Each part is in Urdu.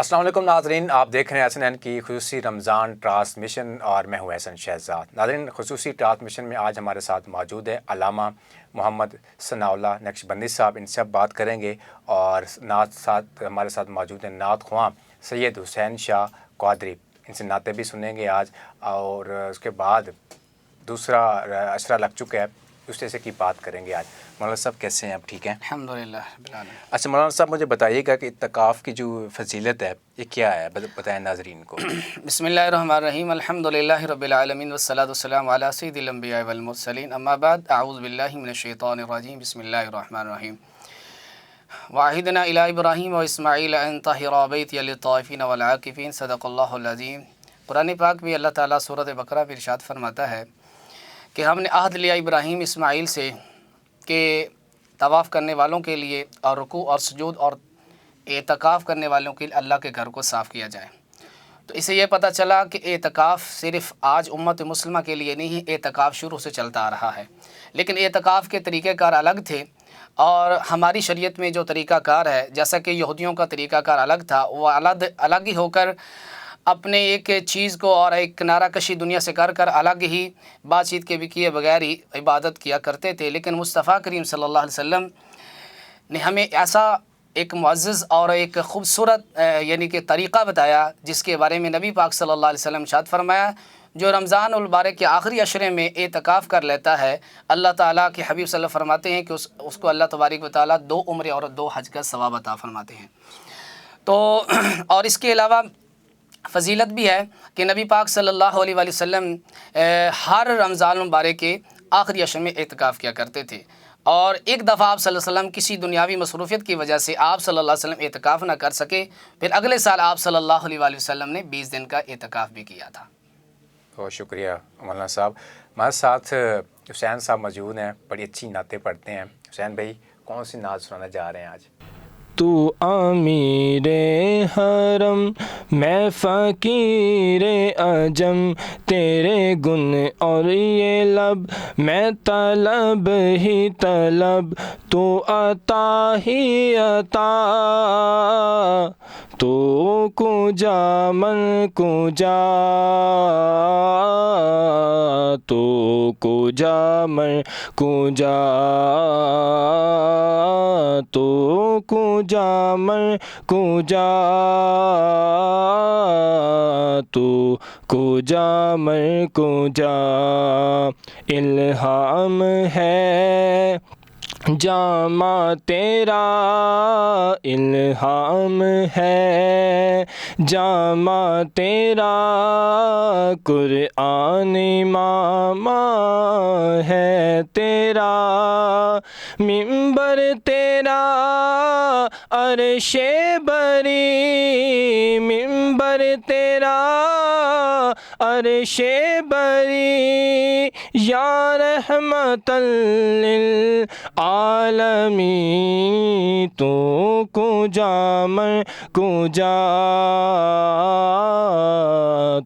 السلام علیکم ناظرین، آپ دیکھ رہے ہیں SNN کی خصوصی رمضان ٹرانسمیشن اور میں ہوں احسن شہزاد۔ ناظرین، خصوصی ٹرانسمیشن میں آج ہمارے ساتھ موجود ہے علامہ محمد ثناء اللہ نقشبندی صاحب۔ ان سے اب بات کریں گے، اور ہمارے ساتھ موجود ہیں نعت خواں سید حسین شاہ قادری، ان سے نعتیں بھی سنیں گے آج، اور اس کے بعد دوسرا اشرا لگ چکا ہے، دوسرے سے کی بات کریں گے آج۔ مولانا صاحب کیسے ہیں آپ؟ ٹھیک ہیں الحمدللہ رب العالمین۔ اچھا مولانا صاحب، مجھے بتائیے گا کہ اعتکاف کی جو فضیلت ہے یہ کیا ہے، بتائیں ناظرین کو۔ بسم اللہ الرحمن الرحیم، الحمدللہ رب العالمین والصلاۃ والسلام علی سید الانبیاء والمرسلین، اما بعد، اعوذ باللہ من الشیطان الرجیم، بسم اللہ الرحمن الرحیم۔ وعہدنا الی ابراہیم و اسماعیل ان طہرا بیتی للطائفین والعاکفین، صدق اللہ العظیم۔ قرآن پاک میں اللہ تعالیٰ سورۃ بقرہ میں ارشاد فرماتا ہے کہ ہم نے عہد لیا ابراہیم اسماعیل سے کہ طواف کرنے والوں کے لیے اور رکوع اور سجود اور اعتکاف کرنے والوں کے لیے اللہ کے گھر کو صاف کیا جائے۔ تو اسے یہ پتہ چلا کہ اعتکاف صرف آج امت مسلمہ کے لیے نہیں، اعتکاف شروع سے چلتا آ رہا ہے، لیکن اعتکاف کے طریقہ کار الگ تھے، اور ہماری شریعت میں جو طریقہ کار ہے، جیسا کہ یہودیوں کا طریقہ کار الگ تھا، وہ الگ ہی ہو کر اپنے ایک چیز کو اور ایک کنارہ کشی دنیا سے کر الگ ہی بات چیت کے بھی کیے بغیر ہی عبادت کیا کرتے تھے۔ لیکن مصطفیٰ کریم صلی اللہ علیہ وسلم نے ہمیں ایسا ایک معزز اور ایک خوبصورت یعنی کہ طریقہ بتایا، جس کے بارے میں نبی پاک صلی اللہ علیہ وسلم ارشاد فرمایا، جو رمضان المبارک کے آخری عشرے میں اعتکاف کر لیتا ہے، اللہ تعالیٰ کے حبیب صلی اللہ علیہ وسلم فرماتے ہیں کہ اس کو اللہ تبارک و تعالیٰ 2 عمرے اور 2 حج کا ثواب عطا فرماتے ہیں۔ تو اور اس کے علاوہ فضیلت بھی ہے کہ نبی پاک صلی اللہ علیہ وآلہ وسلم ہر رمضان المبارک کے آخری عشر میں اعتکاف کیا کرتے تھے، اور ایک دفعہ آپ صلی اللہ علیہ وسلم کسی دنیاوی مصروفیت کی وجہ سے آپ صلی اللہ علیہ وسلم اعتکاف نہ کر سکے، پھر اگلے سال آپ صلی اللہ علیہ وآلہ وسلم نے 20 دن کا اعتکاف بھی کیا تھا۔ بہت شکریہ مولانا صاحب۔ ہمارے ساتھ حسین صاحب موجود ہیں، بڑی اچھی نعتیں پڑھتے ہیں۔ حسین بھائی، کون سی نعت سنانا جا رہے ہیں آج؟ تو امیر حرم میں فقیر عجم، تیرے گن اور یہ لب میں طلب ہی طلب، تو عطا ہی عطا، تو کجا من کجا، تو کجا من کجا، تو کجا من کجا، تو کجا من کجا، الہام ہے جامع تیرا، الہام ہے جامع تیرا، قرآن امام ہے تیرا، منبر تیرا عرش بری، منبر تیرا عرش بری، یا رحمت للعالمین، تو کجا من کجا،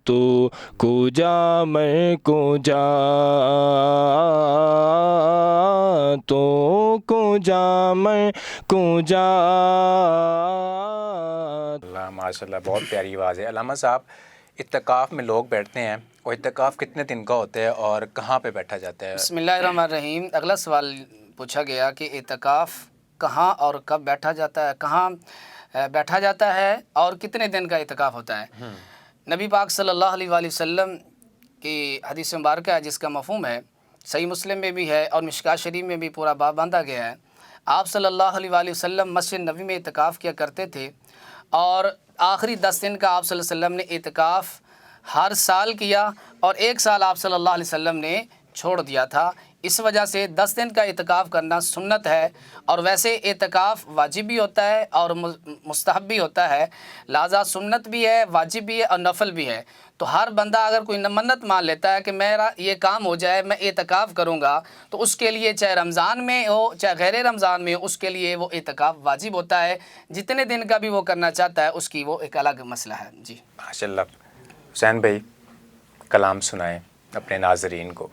تو کجا من کجا، تو کجا من کجا۔ اللہ ماشاء اللہ، بہت پیاری آواز ہے۔ علامہ صاحب، اعتکاف میں لوگ بیٹھتے ہیں، اور اعتکاف کتنے دن کا ہوتا ہے اور کہاں پہ بیٹھا جاتا ہے؟ بسم اللہ الرحمن الرحیم۔ اگلا سوال پوچھا گیا کہ اعتکاف کہاں اور کب بیٹھا جاتا ہے، کہاں بیٹھا جاتا ہے اور کتنے دن کا اعتکاف ہوتا ہے۔ نبی پاک صلی اللہ علیہ وآلہ وسلم کی حدیث مبارکہ ہے، جس کا مفہوم ہے، صحیح مسلم میں بھی ہے اور مشکوٰۃ شریف میں بھی پورا باب باندھا گیا ہے۔ آپ صلی اللہ علیہ وآلہ وسلم مسجد نبوی میں اعتکاف کیا کرتے تھے، اور آخری 10 دن کا آپ صلی اللہ علیہ وسلم نے اعتکاف ہر سال کیا، اور 1 سال آپ صلی اللہ علیہ وسلم نے چھوڑ دیا تھا۔ اس وجہ سے 10 دن کا اعتکاف کرنا سنت ہے، اور ویسے اعتکاف واجب بھی ہوتا ہے اور مستحب بھی ہوتا ہے، لہذا سنت بھی ہے، واجب بھی ہے اور نفل بھی ہے۔ تو ہر بندہ اگر کوئی منت مان لیتا ہے کہ میرا یہ کام ہو جائے، میں اعتکاف کروں گا، تو اس کے لیے چاہے رمضان میں ہو چاہے غیر رمضان میں ہو، اس کے لیے وہ اعتکاف واجب ہوتا ہے۔ جتنے دن کا بھی وہ کرنا چاہتا ہے، اس کی وہ ایک الگ مسئلہ ہے۔ جی ماشاء اللہ۔ حسین بھائی، کلام سنائیں اپنے ناظرین کو۔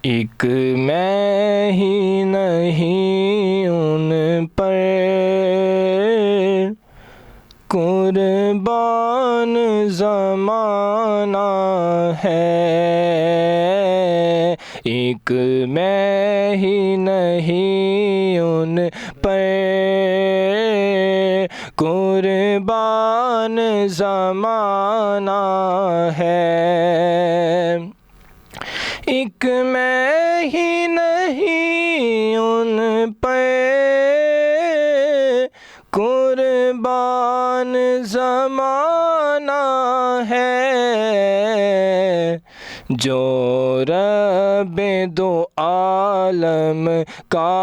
ایک میں ہی نہیں ان پر قربان زمانہ ہے، ایک میں ہی نہیں ان پر قربان زمانہ ہے، ایک میں ہی نہیں ان پر قربان زمانہ ہے، جو رب دو عالم کا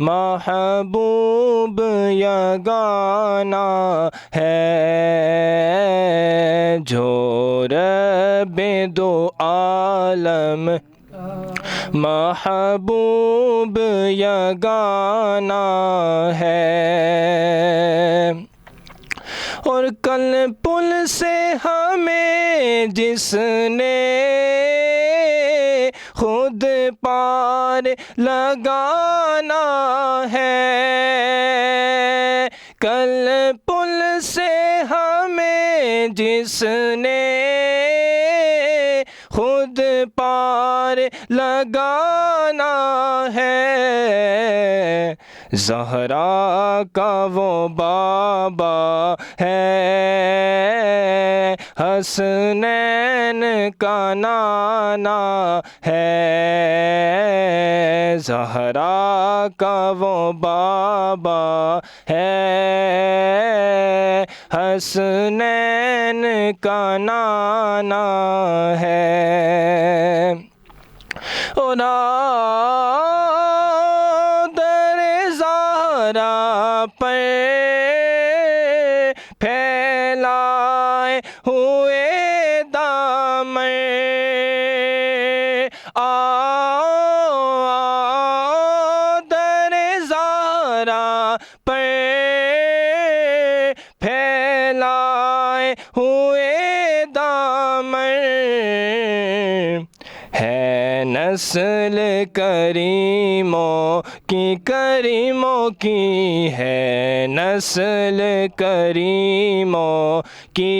محبوب یگانہ ہے، جو رب دو عالم محبوب یگانہ ہے، اور کل پل سے ہمیں جس نے خود پار لگانا ہے، کل پل سے ہمیں جس نے خود پار لگانا ہے، زہرا کا وہ بابا ہے، حسنین کا نانا ہے، زہرا کا وہ بابا ہے، حسنین کا نانا ہے، اور در زہرا پر پھیلائے ہوئے دامن، در زہرا پر پھیلائے ہوئے دامن، ہے نسل کریموں کی ہے نسل کریموں کی،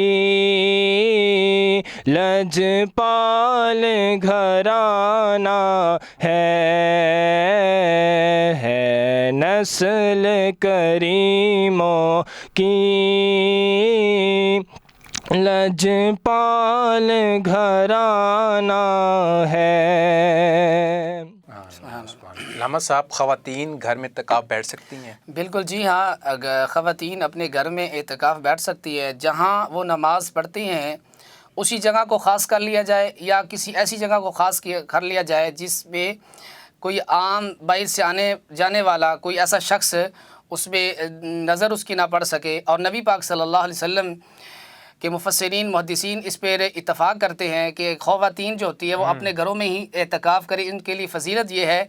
لجپال گھرانہ ہے نسل کریموں کی، لجپال گھرانہ ہے۔ علامہ صاحب، خواتین گھر میں اعتکاف بیٹھ سکتی ہیں؟ بالکل جی ہاں، خواتین اپنے گھر میں اعتکاف بیٹھ سکتی ہے، جہاں وہ نماز پڑھتی ہیں اسی جگہ کو خاص کر لیا جائے، یا کسی ایسی جگہ کو خاص کر لیا جائے جس میں کوئی عام باہر سے آنے جانے والا کوئی ایسا شخص اس میں نظر اس کی نہ پڑ سکے، اور نبی پاک صلی اللہ علیہ وسلم کہ مفسرین محدثین اس پہ اتفاق کرتے ہیں کہ خواتین جو ہوتی ہے وہ اپنے گھروں میں ہی اعتکاف کرے۔ ان کے لیے فضیلت یہ ہے،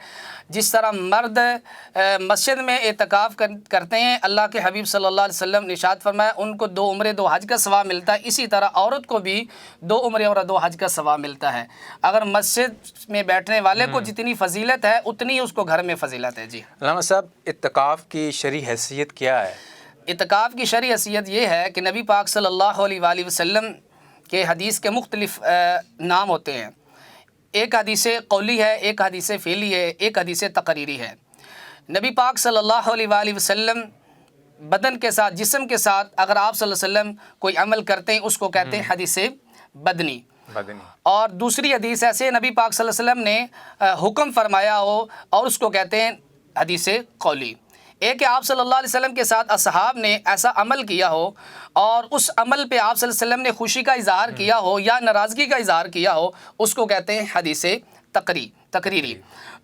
جس طرح مرد مسجد میں اعتکاف کرتے ہیں، اللہ کے حبیب صلی اللہ علیہ وسلم نے ارشاد فرمایا ان کو 2 عمرے 2 حج کا ثواب ملتا ہے، اسی طرح عورت کو بھی 2 عمرے اور 2 حج کا ثواب ملتا ہے۔ اگر مسجد میں بیٹھنے والے کو جتنی فضیلت ہے اتنی اس کو گھر میں فضیلت ہے۔ جی علامہ صاحب، اعتکاف کی شرعی حیثیت کیا ہے؟ اعتکاف کی شرعی حیثیت یہ ہے کہ نبی پاک صلی اللہ علیہ وآلہ وسلم کے حدیث کے مختلف نام ہوتے ہیں، ایک حدیث قولی ہے، ایک حدیث فعلی ہے، ایک حدیث تقریری ہے۔ نبی پاک صلی اللہ علیہ وآلہ وسلم بدن کے ساتھ، جسم کے ساتھ اگر آپ صلی اللہ علیہ وسلم کوئی عمل کرتے ہیں اس کو کہتے ہیں حدیث بدنی۔ اور دوسری حدیث ایسے نبی پاک صلی اللہ علیہ وسلم نے حکم فرمایا ہو اور اس کو کہتے ہیں حدیث قولی۔ ایک کہ آپ صلی اللہ علیہ وسلم کے ساتھ اصحاب نے ایسا عمل کیا ہو اور اس عمل پہ آپ صلی اللہ علیہ وسلم نے خوشی کا اظہار کیا ہو یا ناراضگی کا اظہار کیا ہو، اس کو کہتے ہیں حدیث تقریری۔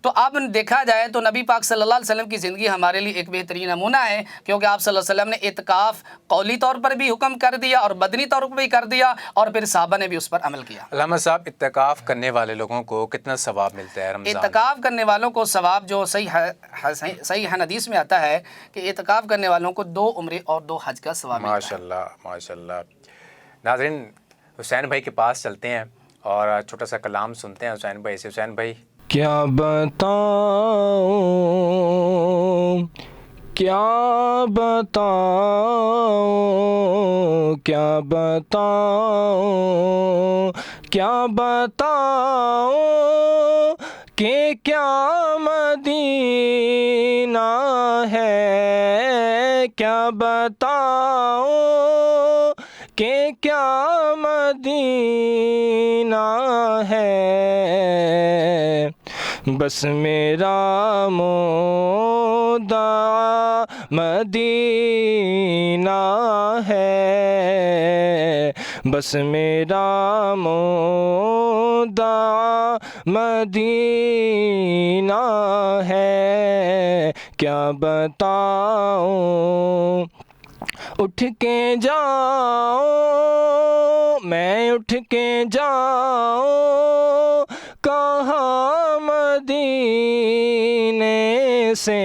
تو اب دیکھا جائے تو نبی پاک صلی اللہ علیہ وسلم کی زندگی ہمارے لیے ایک بہترین نمونہ ہے، کیونکہ آپ صلی اللہ علیہ وسلم نے اعتکاف قولی طور پر بھی حکم کر دیا اور بدنی طور پر بھی کر دیا، اور پھر صحابہ نے بھی اس پر عمل کیا۔ علامہ صاحب، اعتکاف کرنے والے لوگوں کو کتنا ثواب ملتا ہے رمضان؟ اعتکاف کرنے والوں کو ثواب جو صحیح حدیث میں آتا ہے کہ اعتکاف کرنے والوں کو 2 عمرے اور 2 حج کا ثواب ملتا ہے۔ ماشاءاللہ ماشاءاللہ۔ ناظرین، حسین بھائی کے پاس چلتے ہیں اور چھوٹا سا کلام سنتے ہیں حسین بھائی سے۔ حسین بھائی، کیا بتاؤں کیا بتاؤں کیا بتاؤں کیا بتاؤں کہ کیا مدینہ ہے کیا بتاؤں کہ کیا مدینہ ہے بس میرا مدعا مدینہ ہے بس میرا مدعا مدینہ ہے کیا بتاؤں اٹھ کے جاؤں میں اٹھ کے جاؤں کہاں مدینے سے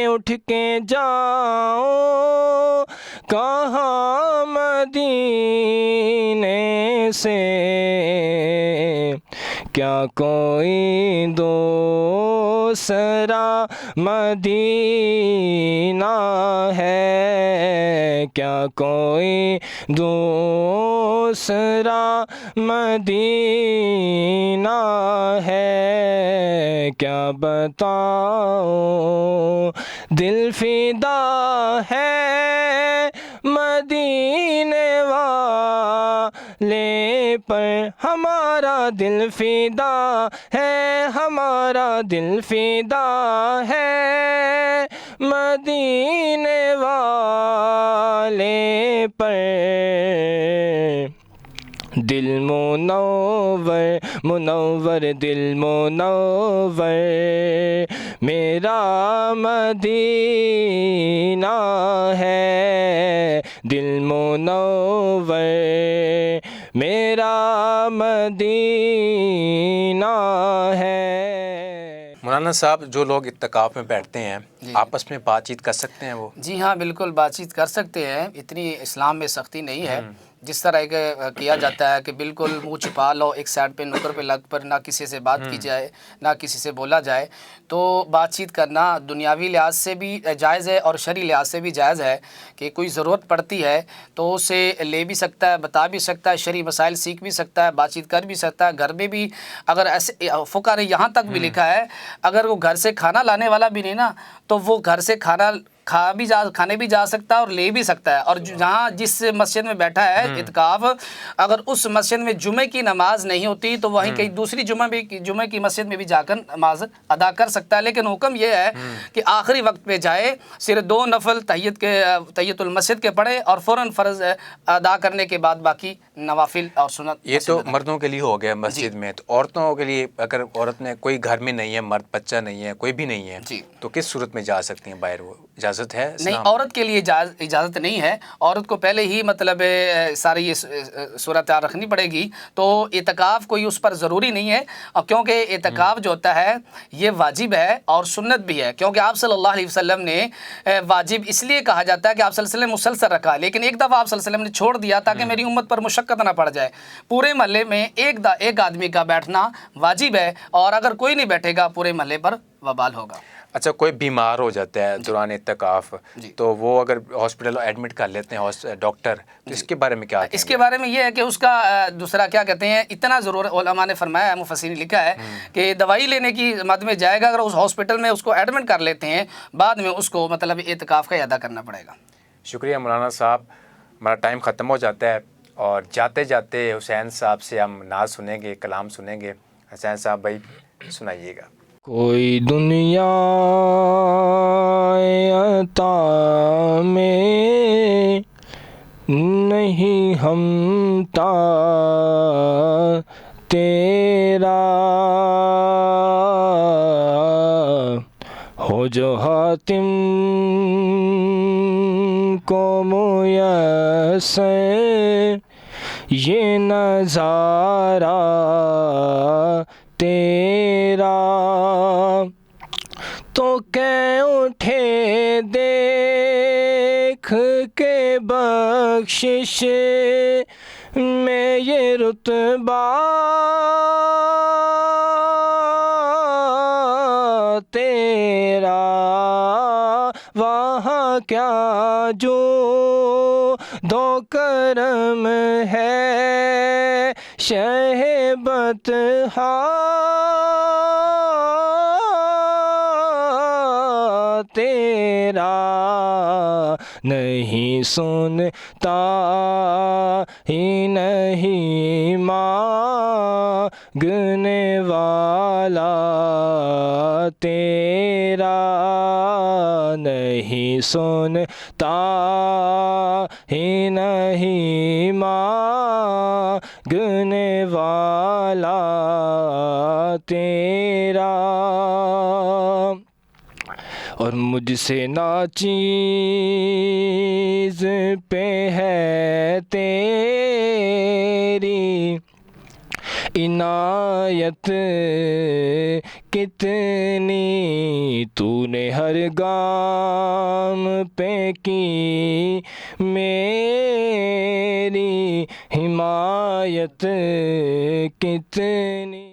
اٹھ کے جاؤں کہاں مدینے سے کیا کوئی دوسرا مدینہ ہے کیا کوئی دوسرا مدینہ ہے کیا بتاؤں دل فدا ہے مدینے والے پر ہمارا دل فدا ہے ہمارا دل فدا ہے مدینے والے پر دل منور منور دل منور میرا مدینہ ہے دل منور میرا مدینہ ہے مولانا صاحب جو لوگ اعتکاف میں بیٹھتے ہیں آپس میں بات چیت کر سکتے ہیں وہ؟ جی ہاں بالکل بات چیت کر سکتے ہیں، اتنی اسلام میں سختی نہیں ہے جس طرح کیا جاتا ہے کہ بالکل منہ چھپا لو ایک سائڈ پہ نوکر پہ لگ پر نہ کسی سے بات کی جائے نہ کسی سے بولا جائے، تو بات چیت کرنا دنیاوی لحاظ سے بھی جائز ہے اور شرعی لحاظ سے بھی جائز ہے کہ کوئی ضرورت پڑتی ہے تو اسے لے بھی سکتا ہے، بتا بھی سکتا ہے، شرعی مسائل سیکھ بھی سکتا ہے، بات چیت کر بھی سکتا ہے گھر میں بھی۔ اگر ایسے فقہ نے یہاں تک بھی لکھا ہے اگر وہ گھر سے کھانا لانے والا بھی نہیں نا تو وہ گھر سے کھانے بھی جا سکتا ہے اور لے بھی سکتا ہے، اور جہاں جس مسجد میں بیٹھا ہے اعتکاف اگر اس مسجد میں جمعے کی نماز نہیں ہوتی تو وہیں کہیں دوسری جمعے کی مسجد میں بھی جا کر نماز ادا کر سکتا ہے، لیکن حکم یہ ہے کہ آخری وقت پہ جائے، صرف 2 نفل تحیت المسجد کے پڑھے اور فوراً فرض ادا کرنے کے بعد باقی نوافل اور سنت۔ یہ تو مردوں کے لیے ہو گیا مسجد میں، تو عورتوں کے لیے اگر عورت نے کوئی گھر میں نہیں ہے، مرد بچہ نہیں ہے، کوئی بھی نہیں ہے تو کس صورت میں جا سکتی ہیں باہر؟ وہ اجازت ہے؟ نہیں، عورت کے لیے اجازت نہیں ہے، عورت کو پہلے ہی مطلب ساری یہ صورتحال رکھنی پڑے گی، تو اعتکاف کوئی اس پر ضروری نہیں ہے، اور کیونکہ اعتکاف جو ہوتا ہے یہ واجب ہے اور سنت بھی ہے، کیونکہ آپ صلی اللہ علیہ وسلم نے واجب اس لیے کہا جاتا ہے کہ آپ صلی اللہ علیہ وسلم مسلسل رکھا، لیکن ایک دفعہ آپ صلی اللہ علیہ وسلم نے چھوڑ دیا تاکہ میری امت پر مشقت نہ پڑ جائے۔ پورے محلے میں ایک آدمی کا بیٹھنا واجب ہے، اور اگر کوئی نہیں بیٹھے گا پورے محلے پر وبال ہوگا۔ اچھا، کوئی بیمار ہو جاتا ہے دوران اعتکاف تو وہ اگر ہاسپٹل ایڈمٹ کر لیتے ہیں ڈاکٹر، تو اس کے بارے میں کیا؟ اس کے بارے میں یہ ہے کہ اس کا دوسرا کیا کہتے ہیں، اتنا ضرور علماء نے فرمایا ہے، مفسرین نے لکھا ہے کہ دوائی لینے کی مد میں جائے گا، اگر اس ہاسپٹل میں اس کو ایڈمٹ کر لیتے ہیں بعد میں اس کو مطلب اعتکاف کا ادا کرنا پڑے گا۔ شکریہ مولانا صاحب، ہمارا ٹائم ختم ہو جاتا ہے، اور جاتے جاتے حسین صاحب سے ہم نعت سنیں گے، کلام سنیں گے۔ حسین صاحب بھائی سنائیے گا۔ کوئی دنیا عطا میں نہیں ہمتا تیرا، ہو جو حاتم کو میسر یہ نظارہ تیرا، تو کہ اٹھے دیکھ کے بخشش میں یہ رتبہ تیرا، جو دو کرم ہے شہ بطحا تیرا نہیں سنتا ہی نہیں مانگنے والا تیرا نہیں سنتا ہی نہیں مانگنے والا تیرا اور مجھ سے ناچیز پہ ہے تیری عنایت کتنی تو نے ہر گام پہ کی میری حمایت کتنی